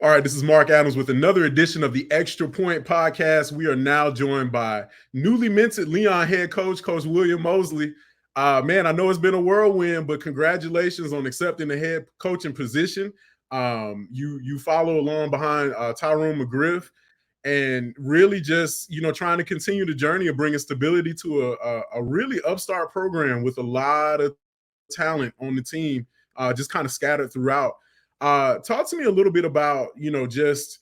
All right, this is Mark Adams with another edition of the Extra Point Podcast. We are now joined by newly minted Leon head coach, Coach William Mosley. Man, I know it's been a whirlwind, but congratulations on accepting the head coaching position. You follow along behind Tyrone McGriff, and really just trying to continue the journey of bringing stability to a really upstart program with a lot of talent on the team, just kind of scattered throughout. Talk to me a little bit about, just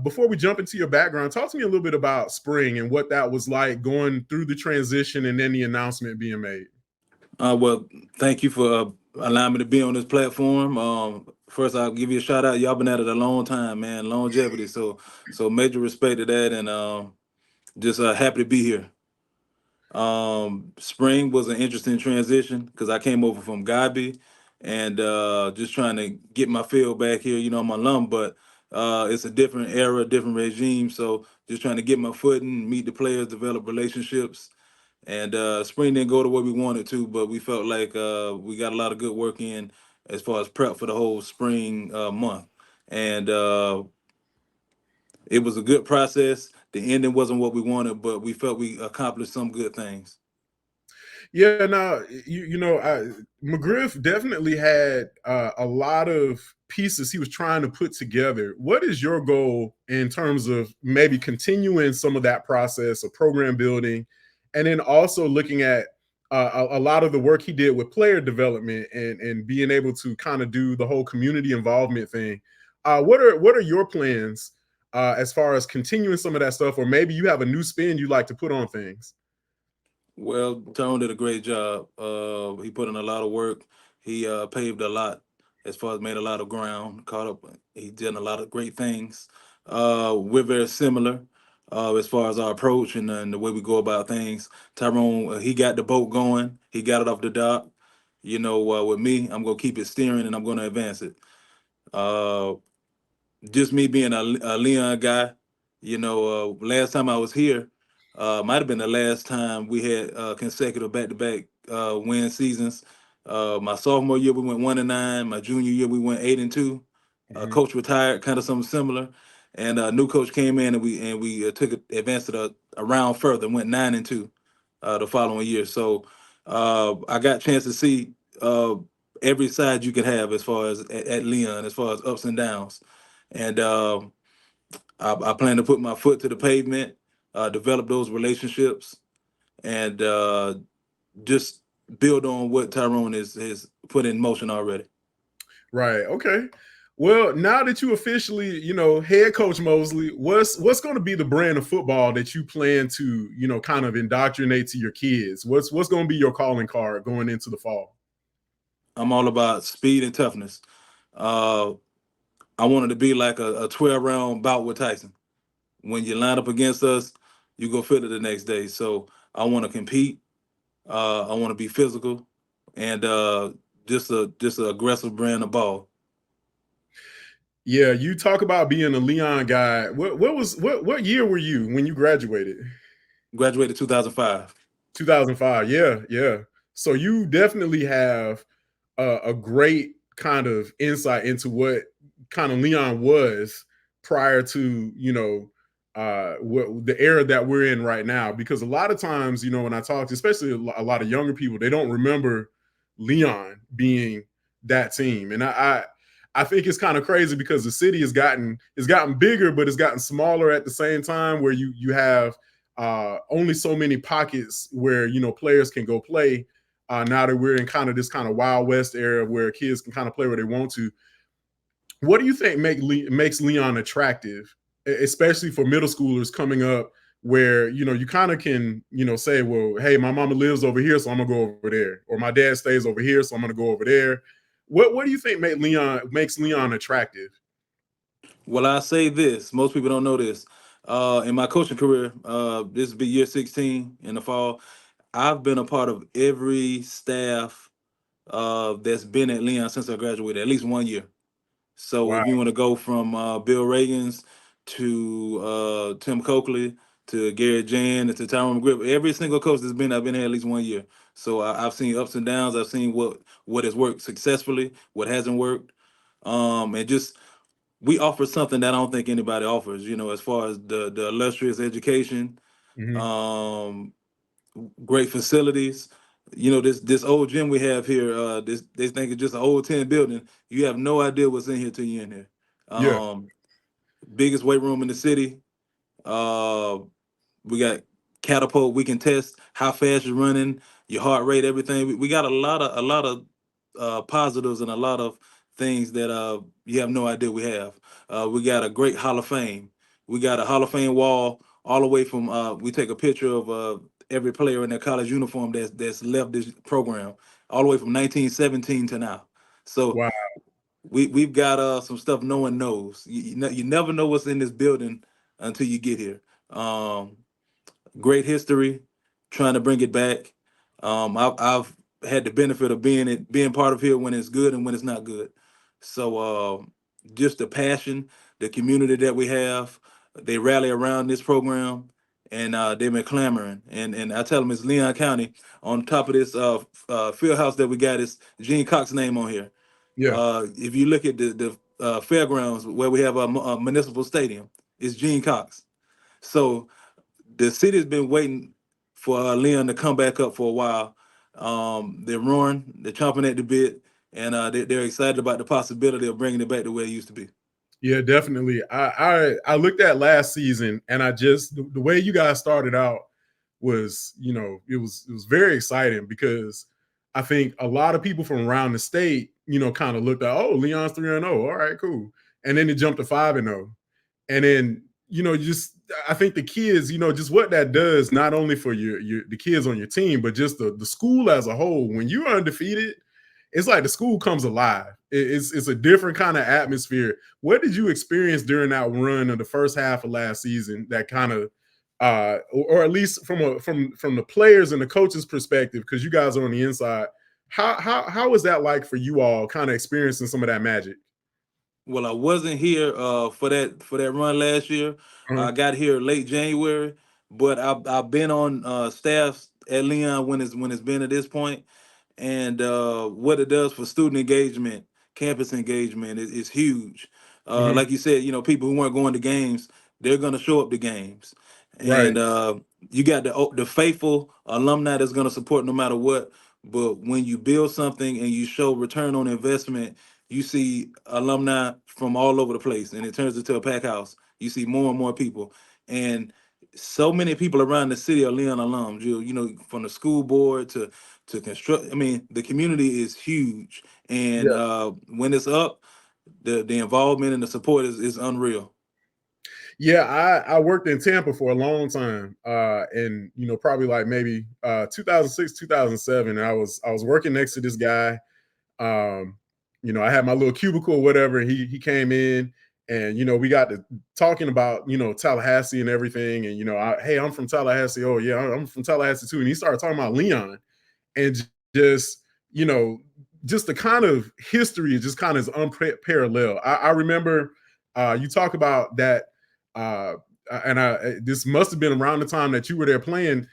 before we jump into your background, talk to me a little bit about spring and what that was like going through the transition and then the announcement being made. Well, thank you for allowing me to be on this platform. First, I'll give you a shout out. Y'all been at it a long time, man, longevity. So major respect to that, and just happy to be here. Spring was an interesting transition because I came over from Gabi and just trying to get my feel back here. I'm an alum, but it's a different era, different regime. So just trying to get my footing, meet the players, develop relationships. And spring didn't go the way we wanted to, but we felt like we got a lot of good work in as far as prep for the whole spring month. And it was a good process. The ending wasn't what we wanted, but we felt we accomplished some good things. Yeah, now McGriff definitely had a lot of pieces he was trying to put together. What is your goal in terms of maybe continuing some of that process of program building, and then also looking at a lot of the work he did with player development and being able to kind of do the whole community involvement thing? What are your plans as far as continuing some of that stuff, or maybe you have a new spin you like to put on things? Well, Tyrone did a great job. He put in a lot of work. He paved a lot as far as made a lot of ground, caught up. He did a lot of great things. We're very similar as far as our approach and the way we go about things. Tyrone, he got the boat going. He got it off the dock. With me, I'm going to keep it steering and I'm going to advance it. Just me being a Leon guy, last time I was here, might have been the last time we had consecutive back-to-back win seasons. My sophomore year we went 1-9. My junior year we went 8-2. Coach retired, kind of something similar, and a new coach came in and we took it, advanced it a round further, and went 9-2 the following year. So I got a chance to see every side you could have as far as at Leon, as far as ups and downs, and I plan to put my foot to the pavement, develop those relationships, and just build on what Tyrone has put in motion already. Right. Okay. Well, now that you officially, head coach Mosley, what's going to be the brand of football that you plan to, kind of indoctrinate to your kids? What's going to be your calling card going into the fall? I'm all about speed and toughness. I wanted to be like a 12-round bout with Tyson. When you line up against us, you go feel it the next day. So I want to compete. I want to be physical, and just an aggressive brand of ball. Yeah, you talk about being a Leon guy. What year were you when you graduated? Graduated 2005. 2005. Yeah. So you definitely have a great kind of insight into what kind of Leon was prior to what the era that we're in right now. Because a lot of times, when I talk to especially a lot of younger people, they don't remember Leon being that team, and I think it's kind of crazy because the city has gotten bigger, but it's gotten smaller at the same time. Where you have only so many pockets where players can go play. Now that we're in kind of this kind of Wild West era where kids can kind of play where they want to. What do you think makes Leon attractive, especially for middle schoolers coming up, where you kind of can say, well, hey, my mama lives over here, so I'm gonna go over there, or my dad stays over here, so I'm gonna go over there. What do you think makes Leon attractive? Well, I say this. Most people don't know this. In my coaching career, this will be year 16 in the fall. I've been a part of every staff that's been at Leon since I graduated, at least 1 year. So Wow. if you want to go from Bill Reagan's to Tim Coakley to Gary Jan to Tyrone McGriff, every single coach that's I've been here at least 1 year. So I've seen ups and downs. I've seen what has worked successfully, what hasn't worked, and just we offer something that I don't think anybody offers. As far as the illustrious education, Hmm. um, great facilities. This old gym we have here. This they think it's just an old tin building. You have no idea what's in here till you're in here. Yeah. Um, Biggest weight room in the city. Uh, we got catapult. We can test how fast you're running, your heart rate, everything. We got a lot of positives and a lot of things that you have no idea we have. We got a great Hall of Fame. We got a Hall of Fame wall all the way from. We take a picture of every player in their college uniform that's left this program, all the way from 1917 to now. So Wow. we've got some stuff no one knows. You never know what's in this building until you get here. Um, Great history, trying to bring it back. I've had the benefit of being part of here when it's good and when it's not good. So just the passion, the community that we have, they rally around this program, and they've been clamoring. And I tell them it's Leon County. On top of this field house that we got, is Gene Cox's name on here. Yeah. If you look at the fairgrounds where we have a municipal stadium, it's Gene Cox. So the city's been waiting for Leon to come back up for a while. They're roaring, they're chomping at the bit, and they're excited about the possibility of bringing it back to where it used to be. Yeah, definitely. I looked at last season, and I just the way you guys started out was, it was very exciting, because I think a lot of people from around the state, kind of looked at, oh, Leon's 3-0. All right, cool. And then it jumped to 5-0. And then, just I think the kids, just what that does, not only for your the kids on your team, but just the school as a whole. When you're undefeated, it's like the school comes alive. It's a different kind of atmosphere. What did you experience during that run of the first half of last season that kind of or at least from the players and the coaches perspective, because you guys are on the inside, how was that like for you all, kind of experiencing some of that magic? Well, I wasn't here for that run last year. Uh-huh. I got here late January, but I've been on staff at Leon when it's been at this point, and what it does for student engagement, campus engagement is huge. Hmm. Like you said, people who weren't going to games, they're going to show up to games, Right. and you got the faithful alumni that's going to support no matter what. But when you build something and you show return on investment, you see alumni from all over the place, and it turns into a pack house. You see more and more people, and so many people around the city are Leon alums. From the school board to construct. I mean, the community is huge, and Yeah. when it's up, the involvement and the support is unreal. Yeah, I worked in Tampa for a long time, and probably like maybe 2006, 2007. I was working next to this guy. Um, I had my little cubicle or whatever, and he came in, and we got to talking about Tallahassee and everything, and hey, I'm from Tallahassee. Oh yeah, I'm from Tallahassee too. And he started talking about Leon, and just you know just the kind of history just kind of is unparalleled. I remember you talk about that, uh, and this must have been around the time that you were there playing.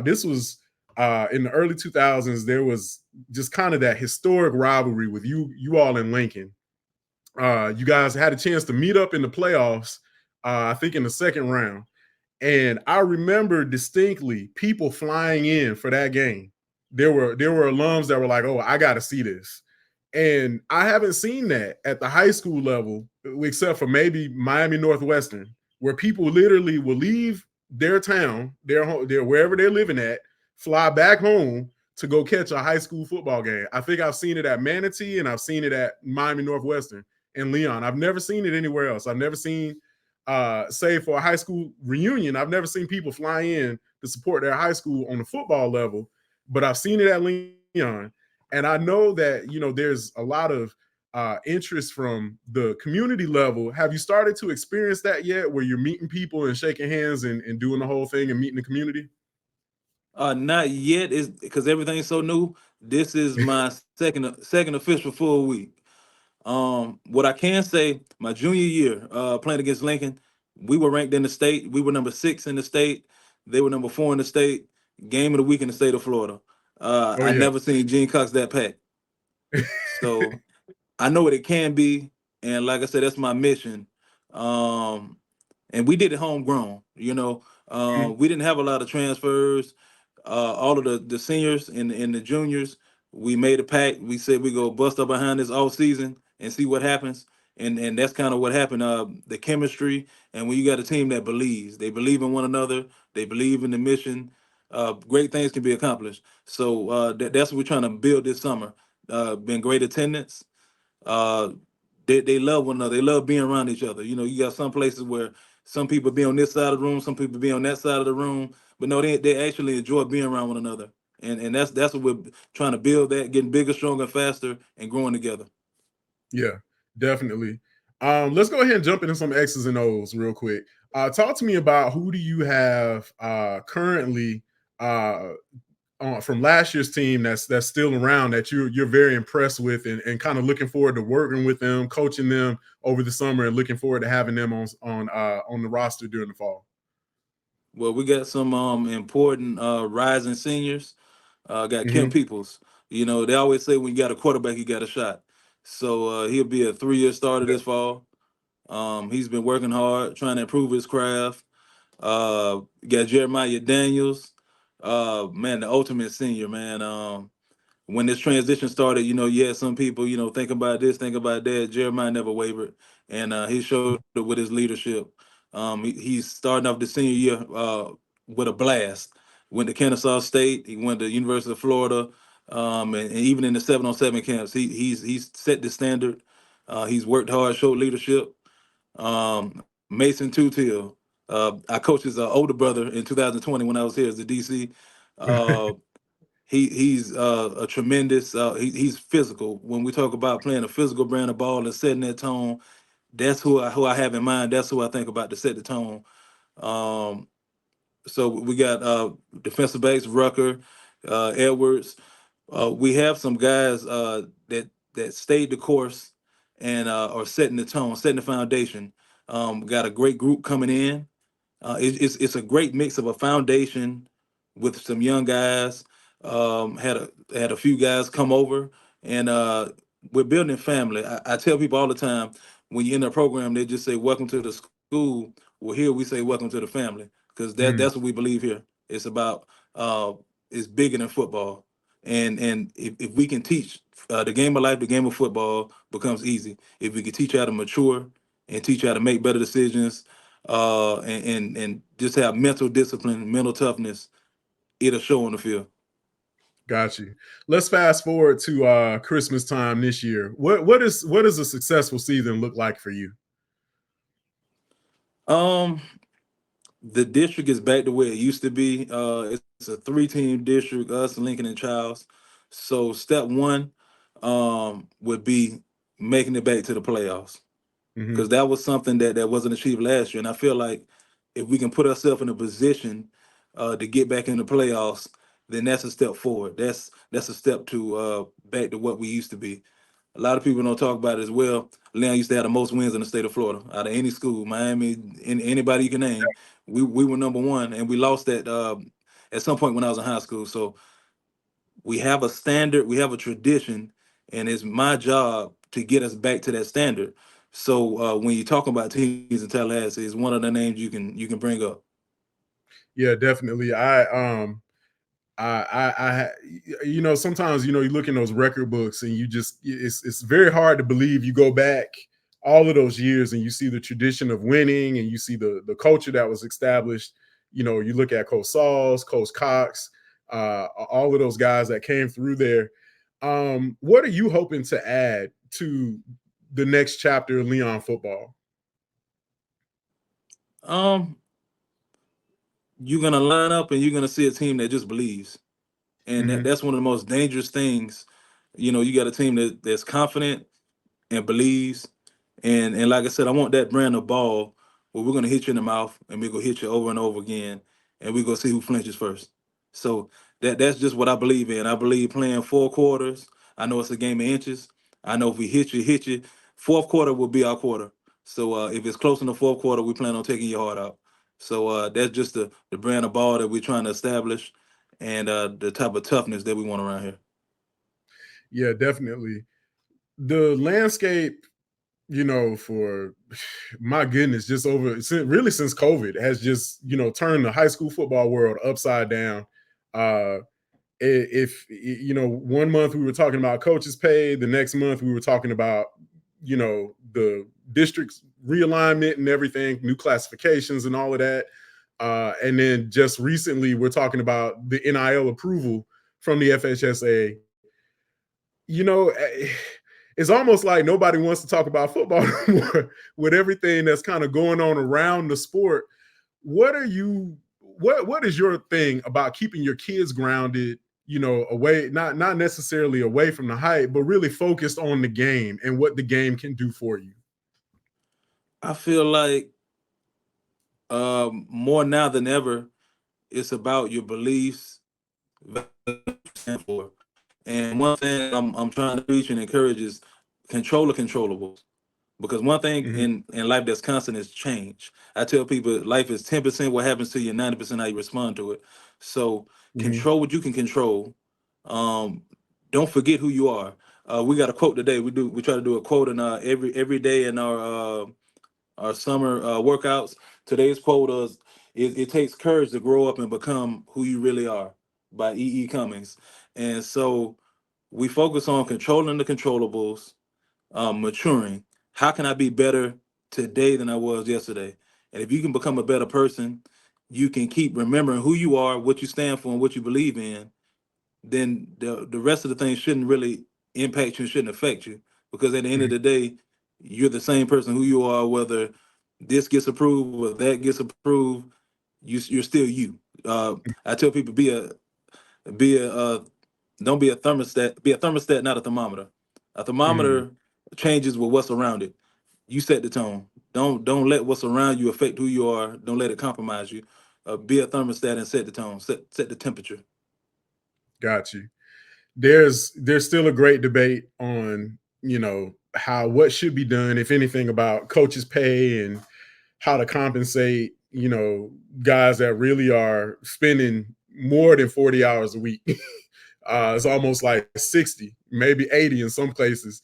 This was in the early 2000s. There was just kind of that historic rivalry with you all in Lincoln. You guys had a chance to meet up in the playoffs, I think in the second round. And I remember distinctly people flying in for that game. There were alums that were like, "Oh, I got to see this," and I haven't seen that at the high school level, except for maybe Miami Northwestern, where people literally will leave their town, their home, their wherever they're living at, fly back home to go catch a high school football game. I think I've seen it at Manatee and I've seen it at Miami Northwestern and Leon. I've never seen it anywhere else. I've never seen say for a high school reunion, I've never seen people fly in to support their high school on the football level, but I've seen it at Leon. And I know that, there's a lot of interest from the community level. Have you started to experience that yet, where you're meeting people and shaking hands and doing the whole thing and meeting the community? Not yet, is because everything's so new. This is my second official full week. What I can say, my junior year, playing against Lincoln, we were ranked in the state. We were number 6 in the state. They were number 4 in the state. Game of the week in the state of Florida. Oh I yeah. never seen Gene Cox that packed. So I know what it can be. and like I said, that's my mission. Um, and we did it homegrown. Mhm. We didn't have a lot of transfers. All of the seniors and the juniors, we made a pact. We said we go bust up behind this all season and see what happens. And that's kind of what happened. The chemistry, and when you got a team that believes, they believe in one another, they believe in the mission. Great things can be accomplished. So that's what we're trying to build this summer. Been great attendance. uh they love one another. They love being around each other. You got some places where some people be on this side of the room, some people be on that side of the room, but no, they actually enjoy being around one another. And that's what we're trying to build, that getting bigger, stronger, faster, and growing together. Yeah, definitely. Let's go ahead and jump into some X's and O's real quick. Talk to me about who do you have currently uh, from last year's team that's still around that you're very impressed with and kind of looking forward to working with them, coaching them over the summer, and looking forward to having them on the roster during the fall. Well, we got some important rising seniors. Got Kent Hmm. Peoples. They always say when you got a quarterback, you got a shot. So he'll be a 3-year starter this fall. He's been working hard, trying to improve his craft. Got Jeremiah Daniels, man, the ultimate senior, man. When this transition started, you had some people, think about this, think about that. Jeremiah never wavered, and he showed it with his leadership. He's starting off the senior year with a blast. Went to Kennesaw State. He went to University of Florida, and even in the 7-on-7 camps, he's set the standard. He's worked hard, showed leadership. Mason Tutiel. I coached his older brother in 2020 when I was here as the DC. Uh, he's a tremendous. He's physical. When we talk about playing a physical brand of ball and setting that tone, that's who I have in mind. That's who I think about to set the tone. Um, so we got defensive backs, Rucker, Edwards. We have some guys that stayed the course and are setting the tone, setting the foundation. Got a great group coming in. It's a great mix of a foundation with some young guys. Had a few guys come over, and we're building family. I tell people all the time, when you're in a program, they just say welcome to the school. Well, here we say welcome to the family, because that's what we believe here. It's about it's bigger than football, and if we can teach the game of life, the game of football becomes easy. If we can teach you how to mature and teach you how to make better decisions, and just have mental discipline, mental toughness, it'll show on the field. Got you. Let's fast forward to Christmas time this year. What does a successful season look like for you? Um, the district is back to where it used to be. It's a 3-team district, us, Lincoln, and Childs. So step one would be making it back to the playoffs, Hmm. because that was something that wasn't achieved last year. And I feel like if we can put ourselves in a position to get back in the playoffs, then that's a step forward. That's a step to back to what we used to be. A lot of people don't talk about it as well. Leon used to have the most wins in the state of Florida out of any school, Miami, anybody you can name. We were number one, and we lost that at some point when I was in high school. So we have a standard, we have a tradition, and it's my job to get us back to that standard. So when you're talking about teams in Tallahassee, it's one of the names you can bring up. Yeah, definitely. You know, sometimes you know you look in those record books and you just it's very hard to believe. You go back all of those years and you see the tradition of winning and you see the culture that was established. You know, you look at Coach Sauls, Coach Cox, all of those guys that came through there. What are you hoping to add to the next chapter of Leon football? Um, you're gonna line up and you're gonna see a team that just believes, and Hmm. that's one of the most dangerous things. You got a team that's confident and believes. And like I said, I want that brand of ball where we're gonna hit you in the mouth and we're gonna hit you over and over again, and we're gonna see who flinches first. So that's just what I believe in. I believe playing 4 quarters. I know it's a game of inches. I know if we hit you. Fourth quarter will be our quarter. So if it's close in the fourth quarter, we plan on taking your heart out. So that's just the brand of ball that we're trying to establish, and the type of toughness that we want around here. Yeah, definitely. The landscape for my goodness, just really since COVID has just, turned the high school football world upside down. If 1 month we were talking about coaches pay, the next month we were talking about the district's realignment and everything, new classifications and all of that, and then just recently we're talking about the NIL approval from the FHSA. you know it's almost like nobody wants to talk about football anymore with everything that's kind of going on around the sport. What is your thing about keeping your kids grounded, away, not necessarily away from the hype, but really focused on the game and what the game can do for you? I feel like more now than ever, it's about your beliefs, stand for. And one thing I'm trying to preach and encourage is control the controllables. Because one thing Mhm. in life that's constant is change. I tell people life is 10% what happens to you, 90% how you respond to it. So Mhm. control what you can control. Um, don't forget who you are. We got a quote today. We try to do a quote in every day in our summer workouts. Today's quote is, it takes courage to grow up and become who you really are, by E. E. Cummings. And so we focus on controlling the controllables, maturing. How can I be better today than I was yesterday? And if you can become a better person, you can keep remembering who you are, what you stand for, and what you believe in. Then the rest of the things shouldn't really impact you, shouldn't affect you, because at the end of Mhm. the day, you're the same person who you are, whether this gets approved or that gets approved. You're still you. I tell people be a don't be a thermostat. Be a thermostat, not a thermometer. A Mhm. thermometer changes with what's around it. You set the tone. Don't let what's around you affect who you are. Don't let it compromise you. Be a thermostat and set the tone. Set the temperature. Got you. There's still a great debate on what should be done, if anything, about coaches pay and how to compensate guys that really are spending more than 40 hours a week. It's almost like 60, maybe 80 in some places.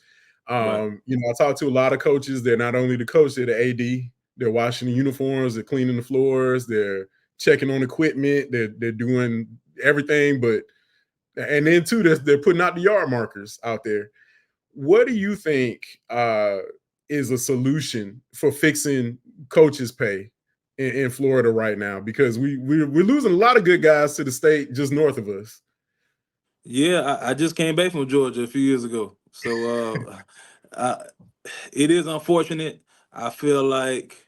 Right. I talk to a lot of coaches. They're not only the coach, they're the AD. They're washing the uniforms, they're cleaning the floors, they're checking on equipment, they're doing everything. But and then too, they're putting out the yard markers out there. What do you think is a solution for fixing coaches' pay in Florida right now? Because we're losing a lot of good guys to the state just north of us. Yeah, I just came back from Georgia a few years ago, so I, it is unfortunate. I feel like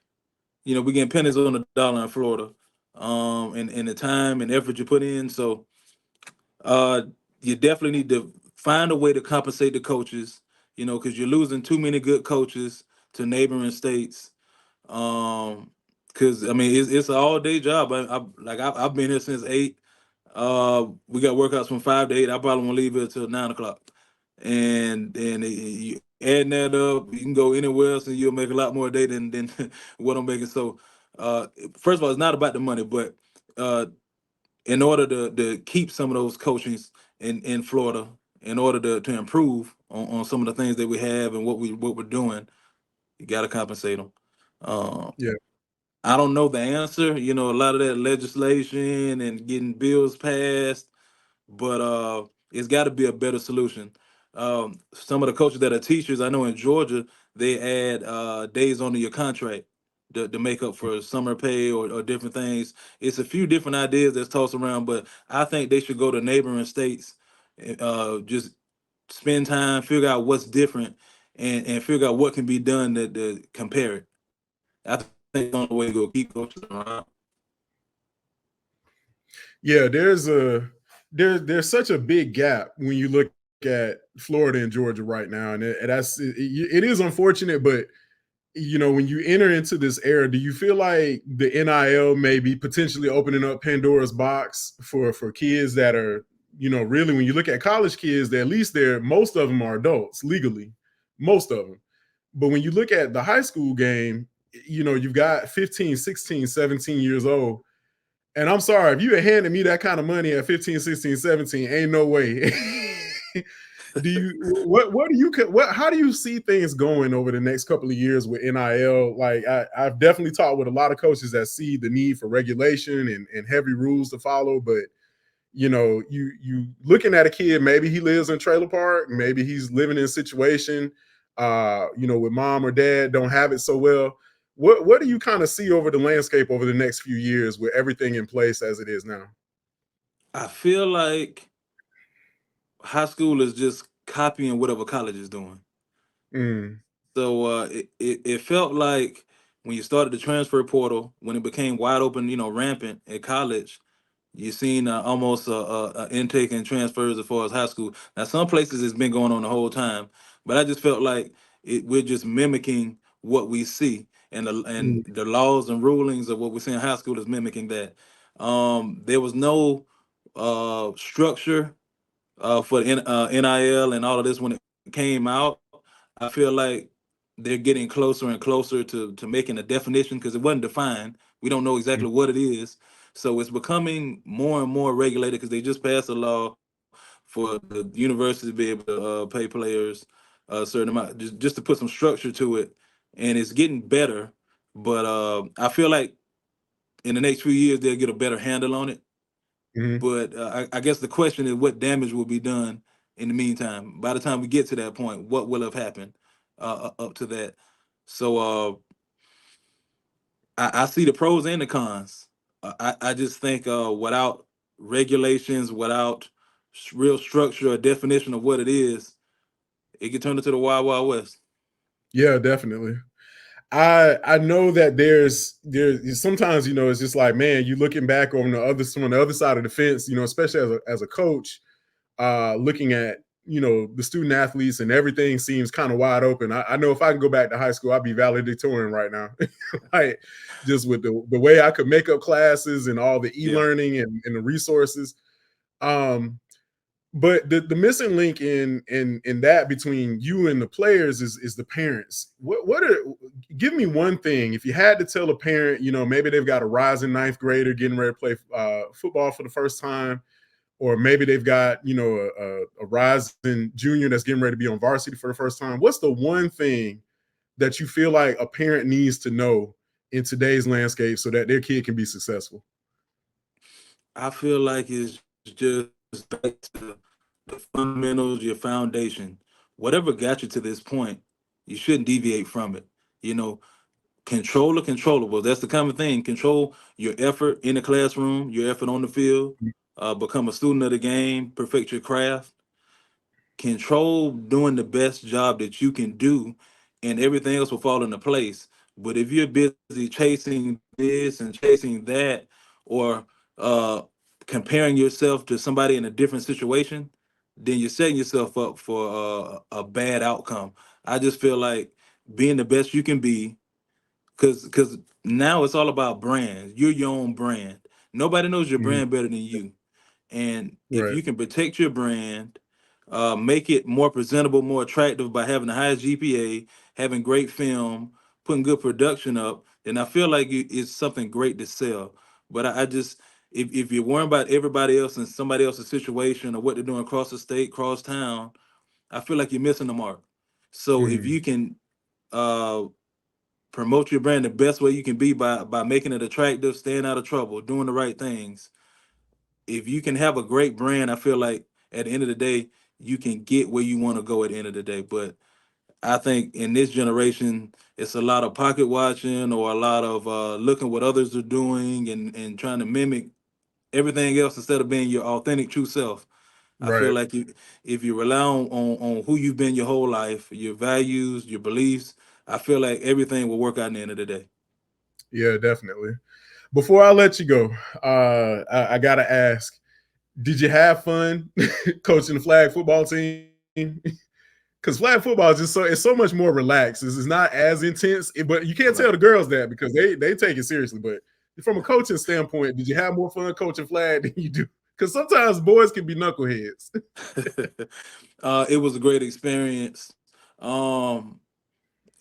we getting pennies on the dollar in Florida, and the time and effort you put in. So uh, you definitely need to find a way to compensate the coaches. Because you're losing too many good coaches to neighboring states. Because I mean, it's an all day job. I've been here since 8. We got workouts from 5 to 8. I probably won't leave here till 9 o'clock. And you adding that up, you can go anywhere else and you'll make a lot more a day than what I'm making. So, first of all, it's not about the money, but uh, in order to keep some of those coachings in Florida, in order to improve on some of the things that we have and what we're doing, you got to compensate them. Um, Yeah. I don't know the answer. A lot of that legislation and getting bills passed, but it's got to be a better solution. Some of the coaches that are teachers, I know in Georgia, they add days onto your contract to make up for summer pay or different things. It's a few different ideas that's tossed around, but I think they should go to neighboring states, just spend time, figure out what's different, and figure out what can be done to compare it. I think that's the only way to go. Keep coaches around. Yeah, there's such a big gap when you look at Florida and Georgia right now, and it is unfortunate. But when you enter into this era, do you feel like the NIL may be potentially opening up Pandora's box for kids that are really, when you look at college kids, at least most of them are adults legally, most of them. But when you look at the high school game, you've got 15, 16, 17 years old. And I'm sorry, if you had handed me that kind of money at 15, 16, 17, ain't no way. Do you what do you what how do you see things going over the next couple of years with NIL? Like I've definitely talked with a lot of coaches that see the need for regulation and heavy rules to follow, but you looking at a kid, maybe he lives in trailer park, maybe he's living in a situation with mom or dad don't have it so well. What do you kind of see over the landscape over the next few years with everything in place as it is now? I feel like high school is just copying whatever college is doing. Mm, So it felt like when you started the transfer portal, when it became wide open, rampant at college, you seen almost a intake and transfers as far as high school. Now some places it's been going on the whole time, but I just felt like we're just mimicking what we see, and mm, the laws and rulings of what we see in high school is mimicking that. There was no structure for NIL and all of this when it came out. I feel like they're getting closer and closer to making a definition because it wasn't defined. We don't know mm, exactly what it is. So it's becoming more and more regulated because they just passed a law for the university to be able to pay players a certain amount, just to put some structure to it. And it's getting better. But I feel like in the next few years, they'll get a better handle on it. mm. But I guess the question is what damage will be done in the meantime. By the time we get to that point, what will have happened up to that? So I see the pros and the cons. I just think without regulations, without real structure or definition of what it is, it can turn into the wild wild west. Yeah, definitely. I know that there's sometimes it's just like, man, you looking back on the other side of the fence, especially as a coach, looking at the student athletes and everything seems kind of wide open. I know if I can go back to high school, I'd be valedictorian right now. Like just with the way I could make up classes and all the Yeah, e-learning and the resources. Um, but the missing link in that between you and the players is the parents. What are give me one thing if you had to tell a parent, maybe they've got a rising ninth grader getting ready to play football for the first time, or maybe they've got a rising junior that's getting ready to be on varsity for the first time. What's the one thing that you feel like a parent needs to know in today's landscape so that their kid can be successful? I feel like it's just back to the fundamentals, your foundation. Whatever got you to this point, you shouldn't deviate from it. You know, control the controllable. That's the common thing. Control your effort in the classroom, your effort on the field, become a student of the game, perfect your craft, control doing the best job that you can do, and everything else will fall into place. But if you're busy chasing this and chasing that, or uh, comparing yourself to somebody in a different situation, then you're setting yourself up for a bad outcome. I just feel like being the best you can be, because now it's all about brands. You're your own brand. Nobody knows your Mhm. brand better than you. And if Right. you can protect your brand, make it more presentable, more attractive by having the highest GPA, having great film, putting good production up, then I feel like it's something great to sell. But I just, if you're worrying about everybody else and somebody else's situation or what they're doing across the state, cross town, I feel like you're missing the mark. So if Mhm. you can uh, promote your brand the best way you can be by making it attractive, staying out of trouble, doing the right things, if you can have a great brand, I feel like at the end of the day, you can get where you want to go at the end of the day. But I think in this generation, it's a lot of pocket watching or a lot of looking what others are doing and trying to mimic everything else instead of being your authentic true self. I feel Right. like if you rely on who you've been your whole life, your values, your beliefs, I feel like everything will work out in the end of the day. Yeah, definitely. Before I let you go, I gotta ask: did you have fun coaching the flag football team? Because flag football is just it's so much more relaxed. It's not as intense, but you can't tell Right. the girls that because they take it seriously. But from a coaching standpoint, did you have more fun coaching flag than you do? Because sometimes boys can be knuckleheads. It was a great experience. Um,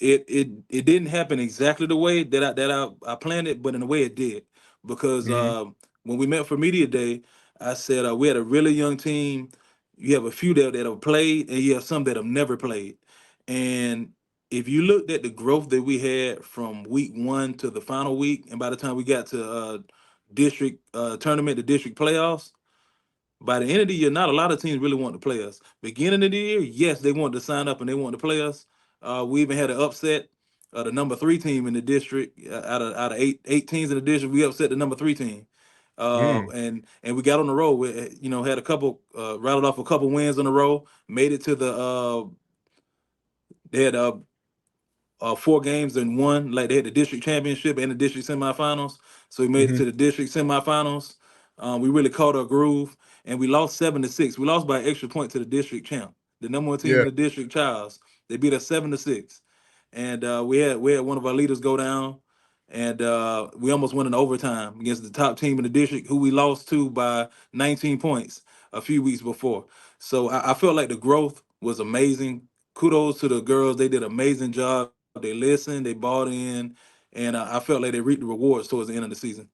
it didn't happen exactly the way that I planned it, but in a way it did because Mhm. when we met for media day, I said we had a really young team. You have a few that have played, and you have some that have never played. And if you looked at the growth that we had from week 1 to the final week, and by the time we got to district tournament, the district playoffs, by the end of the year, not a lot of teams really want to play us. Beginning of the year, yes, they wanted to sign up and they wanted to play us. We even had an upset. The number 3 team in the district, out of eight teams in the district, we upset the number 3 team. Mm. And we got on the road. We, had a couple, rattled off a couple wins on the road. Made it to the. They had 4 games and won. Like, they had the district championship and the district semifinals. So we made it to Hmm. the district semifinals. We really caught our groove, and we lost 7-6. We lost by an extra point to the district champ, the number 1 team Yeah. in the district, Childs. They beat us 7-6, and we had one of our leaders go down, and we almost won in overtime against the top team in the district, who we lost to by 19 points a few weeks before. So I felt like the growth was amazing. Kudos to the girls; they did an amazing job. They listened, they bought in, and I felt like they reaped the rewards towards the end of the season.